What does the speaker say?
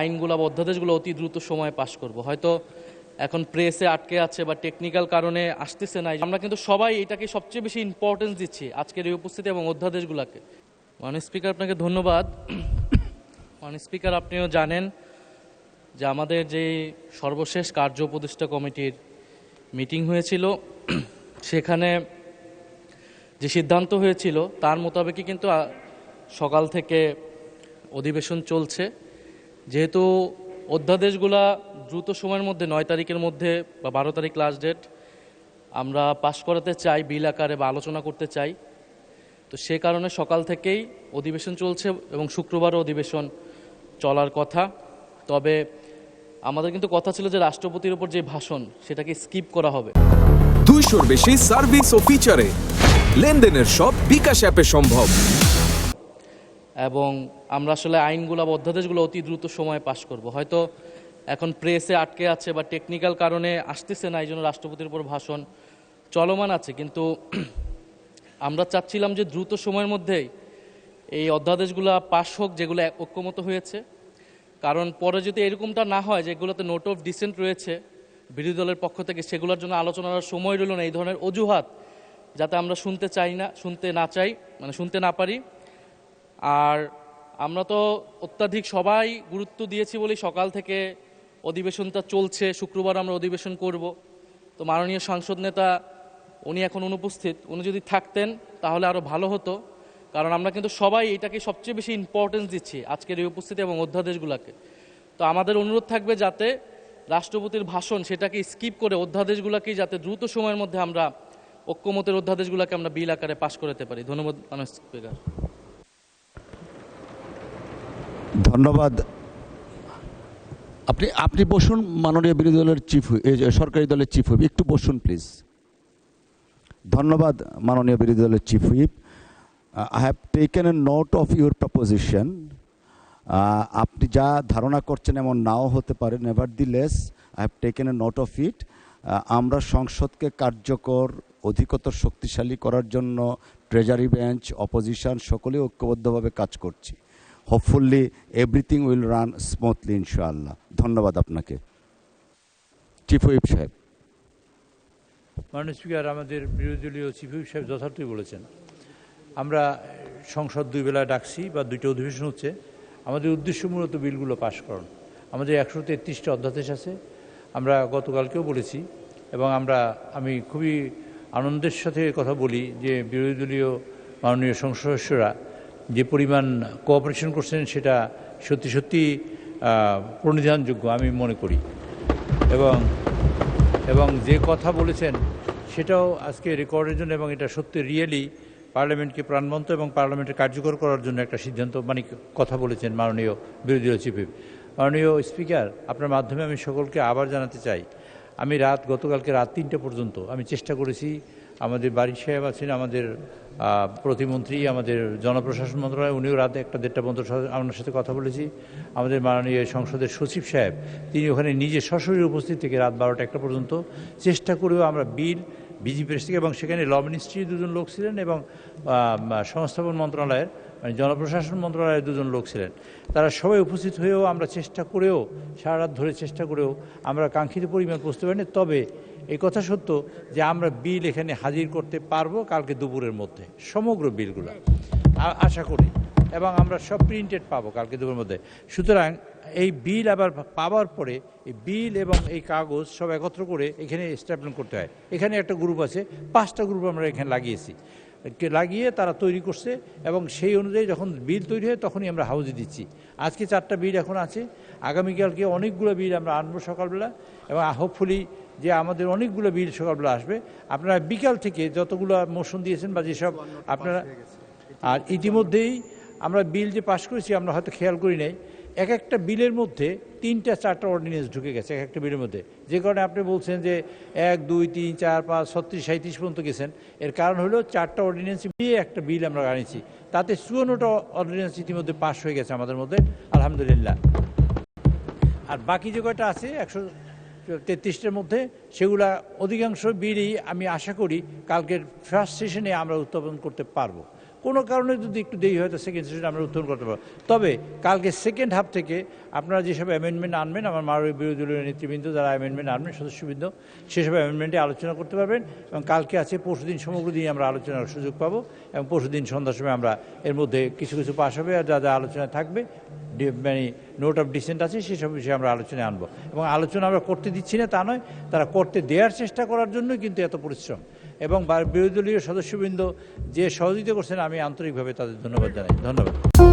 আইনগুলো বা অধ্যাদেশগুলো অতি দ্রুত সময়ে পাশ করব। হয়তো এখন প্রেসে আটকে আছে বা টেকনিক্যাল কারণে আসতেছে না, আমরা কিন্তু সবাই এটাকে সবচেয়ে বেশি ইম্পর্টেন্স দিচ্ছি আজকের এই উপস্থিতি এবং অধ্যাদেশগুলোকে। মাননীয় স্পিকার, আপনাকে ধন্যবাদ। মাননীয় স্পিকার, আপনিও জানেন যে আমাদের যে সর্বশেষ কার্য উপদেষ্টা কমিটির মিটিং হয়েছিল, সেখানে যে সিদ্ধান্ত হয়েছিল তার মোতাবেকই কিন্তু সকাল থেকে অধিবেশন চলছে। যেহেতু অধ্যাদেশগুলা দ্রুত সময়ের মধ্যে 9 তারিখের মধ্যে বা 12 তারিখ লাস্ট ডেট আমরা পাশ করাতে চাই, বিল আকারে বা আলোচনা করতে চাই, তো সে কারণে সকাল থেকেই অধিবেশন চলছে এবং শুক্রবারও অধিবেশন চলার কথা। তবে আমাদের কিন্তু কথা ছিল যে রাষ্ট্রপতির উপর যে ভাষণ সেটাকে স্কিপ করা হবে। 200-র বেশি সার্ভিস ও ফিচারে লেনদেনের সব বিকাশ অ্যাপে সম্ভব। এবং আমরা আসলে আইনগুলো বা অধ্যাদেশগুলো অতি দ্রুত সময়ে পাশ করব। হয়তো এখন প্রেসে আটকে আছে বা টেকনিক্যাল কারণে আসতেছে না, এই জন্য রাষ্ট্রপতির উপর ভাষণ চলমান আছে, কিন্তু আমরা চাচ্ছিলাম যে দ্রুত সময়ের মধ্যেই এই অধ্যাদেশগুলো পাশ হোক যেগুলো ঐক্যমত হয়েছে। কারণ পরে যদি এরকমটা না হয় যেগুলোতে নোট অফ ডিসেন্ট রয়েছে বিরোধী দলের পক্ষ থেকে, সেগুলোর জন্য আলোচনার সময় রইল না, এই ধরনের অজুহাত যাতে আমরা শুনতে না পারি। আর আমরা তো অত্যাধিক সবাই গুরুত্ব দিয়েছি বলেই সকাল থেকে অধিবেশনটা চলছে। শুক্রবার আমরা অধিবেশন করব। তো মাননীয় সাংসদ নেতা উনি এখন অনুপস্থিত, উনি যদি থাকতেন তাহলে আরও ভালো হতো। কারণ আমরা কিন্তু সবাই এটাকে সবচেয়ে বেশি ইম্পর্টেন্স দিচ্ছি আজকের এই উপস্থিতি এবং অধ্যাদেশগুলোকে। তো আমাদের অনুরোধ থাকবে যাতে রাষ্ট্রপতির ভাষণ সেটাকে স্কিপ করে অধ্যাদেশগুলোকেই যাতে দ্রুত সময়ের মধ্যে আমরা ঐক্যমতের অধ্যাদেশগুলোকে আমরা বিল আকারে পাশ করতে পারি। ধন্যবাদ মাননীয় স্পিকার। ধন্যবাদ। আপনি বসুন, মাননীয় বিরোধী দলের সরকারি দলের চিফ হুইপ, একটু বসুন প্লিজ। ধন্যবাদ মাননীয় বিরোধী দলের chief whip. I have taken A note of your proposition. আপনি যা ধারণা করছেন এমন নাও হতে পারে, নেভারদিলেস I have taken A note of it. আমরা সংসদকে কার্যকর অধিকতর শক্তিশালী করার জন্য ট্রেজারি বেঞ্চ, অপোজিশন সকলে ঐক্যবদ্ধভাবে কাজ করছি। Hopefully everything will run smoothly ইনশাআল্লাহ। ধন্যবাদ আপনাকে। চিফ হুইপ সাহেব। মাননীয় স্পিকার, আমাদের বিরোধী দলীয় চিফ হুইপ সাহেব যথার্থই বলেছেন। আমরা সংসদ 2 বেলা ডাকছি বা 2টা অধিবেশন হচ্ছে। আমাদের উদ্দেশ্য মূলত বিলগুলো পাশ করানো। আমাদের 133টা অধ্যাদেশ আছে, আমরা গতকালকেও বলেছি। এবং আমি খুবই আনন্দের সাথে কথা বলি যে বিরোধী দলীয় মাননীয় সংসদ সদস্যরা যে পরিমাণ কোঅপারেশন করছেন সেটা সত্যি সত্যি প্রণিধানযোগ্য আমি মনে করি। এবং যে কথা বলেছেন সেটাও আজকে রেকর্ডের জন্য, এবং এটা সত্যি রিয়েলি পার্লামেন্টকে প্রাণবন্ত এবং পার্লামেন্টের কার্যকর করার জন্য একটা সিদ্ধান্ত কথা বলেছেন মাননীয় বিরোধী দলীয় চিফ হুইপ। মাননীয় স্পিকার, আপনার মাধ্যমে আমি সকলকে আবার জানাতে চাই, আমি গতকালকে রাত 3টা পর্যন্ত আমি চেষ্টা করেছি। আমাদের বাড়ি সাহেব আছেন, আমাদের প্রতিমন্ত্রী, আমাদের জনপ্রশাসন মন্ত্রণালয়, উনিও রাত 1টা-1:30 পর্যন্ত আপনার সাথে কথা বলেছি। আমাদের মাননীয় সংসদের সচিব সাহেব তিনি ওখানে নিজে সশরীরে উপস্থিত থেকে রাত 12টা-1টা পর্যন্ত চেষ্টা করেও আমরা বিল বিজি প্রেস থেকে, এবং সেখানে ল মিনিস্ট্রির 2জন লোক ছিলেন এবং সংস্থাপন মন্ত্রণালয়ের জনপ্রশাসন মন্ত্রণালয়ের 2জন লোক ছিলেন, তারা সবাই উপস্থিত হয়েও আমরা চেষ্টা করেও সারা রাত ধরে চেষ্টা করেও আমরা কাঙ্ক্ষিত পরিমাণ পৌঁছতে পারিনি। তবে এই কথা সত্য যে আমরা বিল এখানে হাজির করতে পারবো কালকে দুপুরের মধ্যে, সমগ্র বিলগুলো আশা করি, এবং আমরা সব প্রিন্টেড পাবো কালকে দুপুরের মধ্যে। সুতরাং এই বিল আবার পাওয়ার পরে এই বিল এবং এই কাগজ সব একত্র করে এখানে স্ট্যাপলিং করতে হয়। এখানে একটা গ্রুপ আছে, 5টা গ্রুপ আমরা এখানে লাগিয়ে তারা তৈরি করছে, এবং সেই অনুযায়ী যখন বিল তৈরি হয় তখনই আমরা হাউজে দিচ্ছি। আজকে 4টা বিল এখন আছে, আগামীকালকে অনেকগুলো বিল আমরা আনবো সকালবেলা, এবং হোপফুলি যে আমাদের অনেকগুলো বিল সকালবেলা আসবে। আপনারা বিকাল থেকে যতগুলো মোশন দিয়েছেন বা যেসব আপনারা, আর ইতিমধ্যেই আমরা বিল যে পাশ করেছি আমরা হয়তো খেয়াল করি নাই, এক একটা বিলের মধ্যে 3টা-4টা অর্ডিন্যান্স ঢুকে গেছে এক একটা বিলের মধ্যে। যে কারণে আপনি বলছেন যে 1, 2, 3, 4, 5, 36, 37 পর্যন্ত গেছেন। এর কারণ হলো 4টা অর্ডিন্যান্স দিয়ে একটা বিল আমরা আনিছি, তাতে 54টা অর্ডিন্যান্স ইতিমধ্যে পাশ হয়ে গেছে আমাদের মধ্যে, আলহামদুলিল্লাহ। আর বাকি যে কয়টা আছে 133টার মধ্যে, সেগুলা অধিকাংশ বিলই আমি আশা করি কালকের ফার্স্ট সেশনে আমরা উত্থাপন করতে পারবো। কোনো কারণে যদি একটু দেরি হয় তো সেকেন্ড সেশনে আমরা উত্তোলন করতে পারবো। তবে কালকে সেকেন্ড হাফ থেকে আপনারা যেসব অ্যামেন্ডমেন্ট আনবেন, আমার মাননীয় বিরোধী দলীয় নেতৃবৃন্দ যারা অ্যামেন্ডমেন্ট আনবেন, সদস্যবৃন্দ, সেসব অ্যামেন্ডমেন্টে আলোচনা করতে পারবেন। এবং কালকে আছে, পরশুদিন সমগ্র দিন আমরা আলোচনার সুযোগ পাবো এবং পরশুদিন সন্ধ্যার সময় আমরা এর মধ্যে কিছু কিছু পাশ হবে আর যা যা আলোচনায় থাকবে মানে নোট অফ ডিসেন্ট আছে সেসব বিষয়ে আমরা আলোচনায় আনবো। এবং আলোচনা আমরা করতে দিচ্ছি না তা নয়, তারা করতে দেওয়ার চেষ্টা করার জন্যই কিন্তু এত পরিশ্রম। এবং বিরোধী দলীয় সদস্যবৃন্দ যে সহযোগিতা করছেন আমি আন্তরিকভাবে তাদের ধন্যবাদ জানাই। ধন্যবাদ।